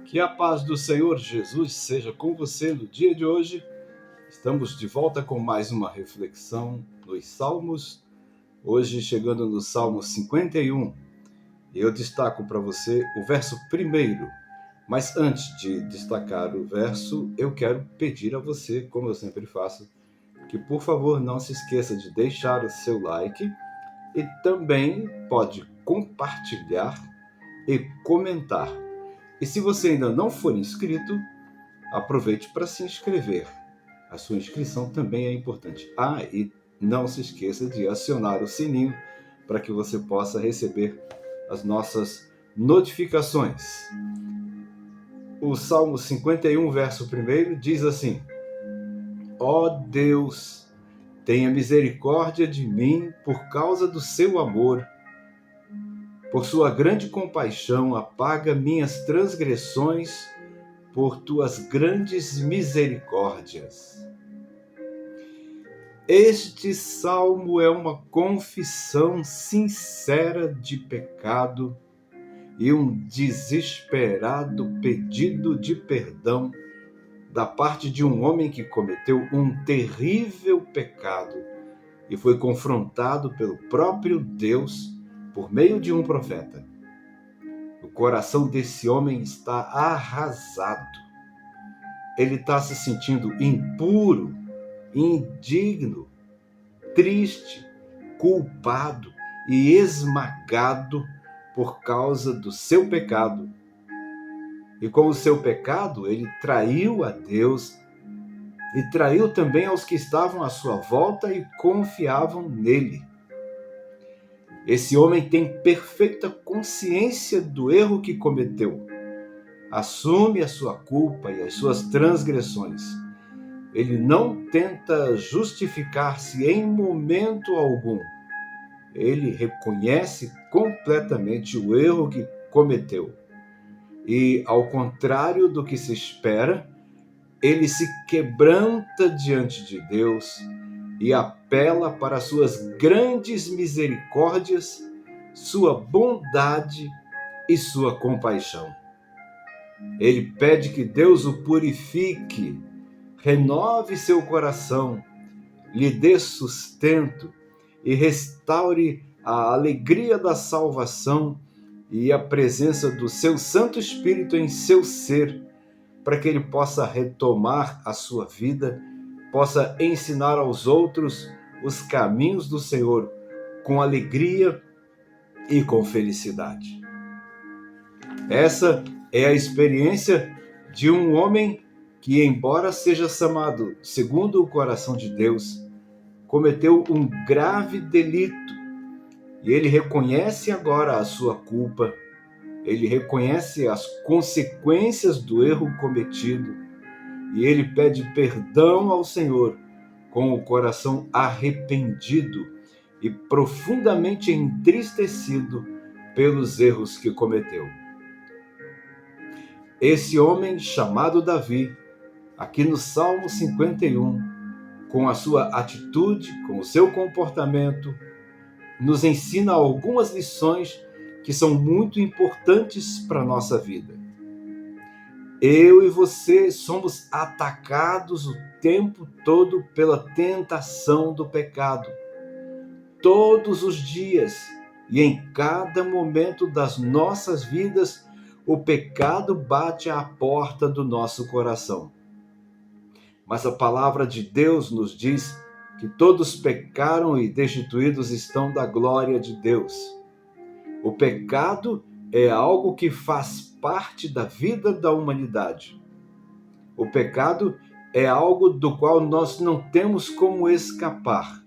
Que a paz do Senhor Jesus seja com você no dia de hoje. Estamos de volta com mais uma reflexão nos Salmos. Hoje chegando no Salmo 51. Eu destaco para você o verso primeiro. Mas antes de destacar o verso, eu quero pedir a você, como eu sempre faço, que por favor não se esqueça de deixar o seu like e também pode compartilhar e comentar. E se você ainda não for inscrito, aproveite para se inscrever. A sua inscrição também é importante. E não se esqueça de acionar o sininho para que você possa receber as nossas notificações. O Salmo 51, verso 1 diz assim: Ó Deus, tenha misericórdia de mim por causa do seu amor. Por sua grande compaixão, apaga minhas transgressões por tuas grandes misericórdias. Este salmo é uma confissão sincera de pecado e um desesperado pedido de perdão da parte de um homem que cometeu um terrível pecado e foi confrontado pelo próprio Deus por meio de um profeta. O coração desse homem está arrasado. Ele está se sentindo impuro, indigno, triste, culpado e esmagado por causa do seu pecado. E com o seu pecado, ele traiu a Deus e traiu também aos que estavam à sua volta e confiavam nele. Esse homem tem perfeita consciência do erro que cometeu. Assume a sua culpa e as suas transgressões. Ele não tenta justificar-se em momento algum. Ele reconhece completamente o erro que cometeu. E, ao contrário do que se espera, ele se quebranta diante de Deus e apela para suas grandes misericórdias, sua bondade e sua compaixão. Ele pede que Deus o purifique, renove seu coração, lhe dê sustento e restaure a alegria da salvação e a presença do seu Santo Espírito em seu ser, para que ele possa retomar a sua vida, possa ensinar aos outros os caminhos do Senhor com alegria e com felicidade. Essa é a experiência de um homem que, embora seja chamado segundo o coração de Deus, cometeu um grave delito e ele reconhece agora a sua culpa, ele reconhece as consequências do erro cometido e ele pede perdão ao Senhor com o coração arrependido e profundamente entristecido pelos erros que cometeu. Esse homem chamado Davi, aqui no Salmo 51, com a sua atitude, com o seu comportamento, nos ensina algumas lições que são muito importantes para a nossa vida. Eu e você somos atacados o tempo todo pela tentação do pecado. Todos os dias e em cada momento das nossas vidas, o pecado bate à porta do nosso coração. Mas a palavra de Deus nos diz que todos pecaram e destituídos estão da glória de Deus. O pecado é algo que faz parte da vida da humanidade. O pecado é algo do qual nós não temos como escapar.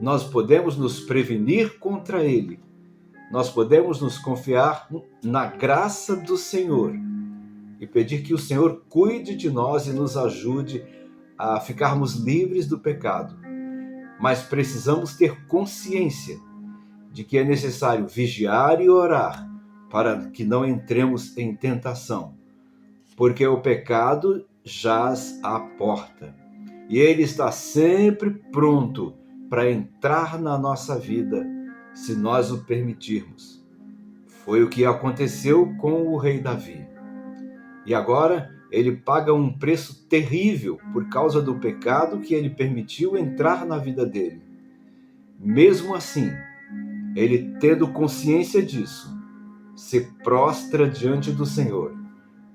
Nós podemos nos prevenir contra ele. Nós podemos nos confiar na graça do Senhor e pedir que o Senhor cuide de nós e nos ajude a ficarmos livres do pecado. Mas precisamos ter consciência de que é necessário vigiar e orar para que não entremos em tentação, porque o pecado jaz à porta e ele está sempre pronto para entrar na nossa vida, se nós o permitirmos. Foi o que aconteceu com o rei Davi. E agora ele paga um preço terrível por causa do pecado que ele permitiu entrar na vida dele. Mesmo assim, ele, tendo consciência disso, se prostra diante do Senhor,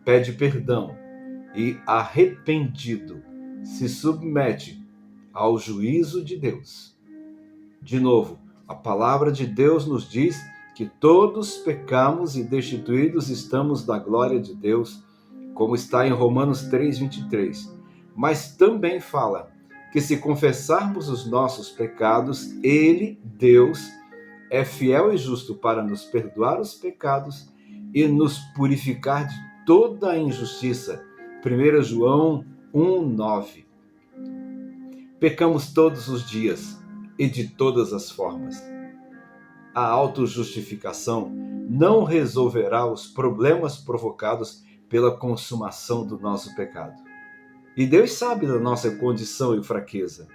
pede perdão e, arrependido, se submete ao juízo de Deus. De novo, a palavra de Deus nos diz que todos pecamos e destituídos estamos da glória de Deus, como está em Romanos 3:23. Mas também fala que se confessarmos os nossos pecados, Ele, Deus, é fiel e justo para nos perdoar os pecados e nos purificar de toda a injustiça. 1 João 1:9. Pecamos todos os dias e de todas as formas. A autojustificação não resolverá os problemas provocados pela consumação do nosso pecado. E Deus sabe da nossa condição e fraqueza.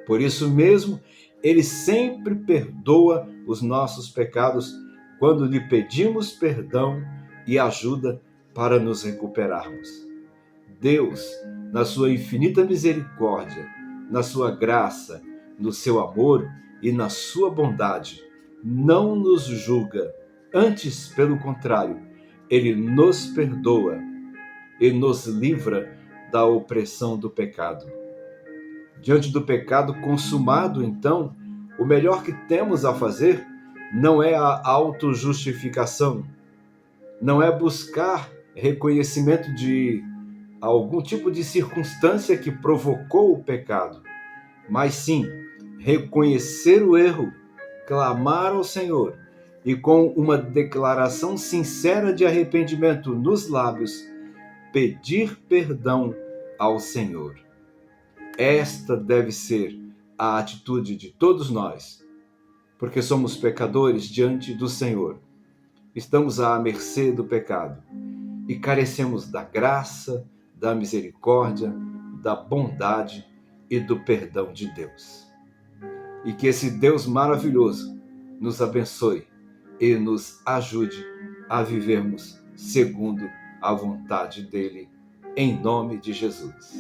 Por isso mesmo, Ele sempre perdoa os nossos pecados quando lhe pedimos perdão e ajuda para nos recuperarmos. Deus, na sua infinita misericórdia, na sua graça, no seu amor e na sua bondade, não nos julga. Antes, pelo contrário, Ele nos perdoa e nos livra da opressão do pecado. Diante do pecado consumado, então, o melhor que temos a fazer não é a autojustificação, não é buscar reconhecimento de algum tipo de circunstância que provocou o pecado, mas sim reconhecer o erro, clamar ao Senhor e, com uma declaração sincera de arrependimento nos lábios, pedir perdão ao Senhor. Esta deve ser a atitude de todos nós, porque somos pecadores diante do Senhor. Estamos à mercê do pecado e carecemos da graça, da misericórdia, da bondade e do perdão de Deus. E que esse Deus maravilhoso nos abençoe e nos ajude a vivermos segundo a vontade dele, em nome de Jesus.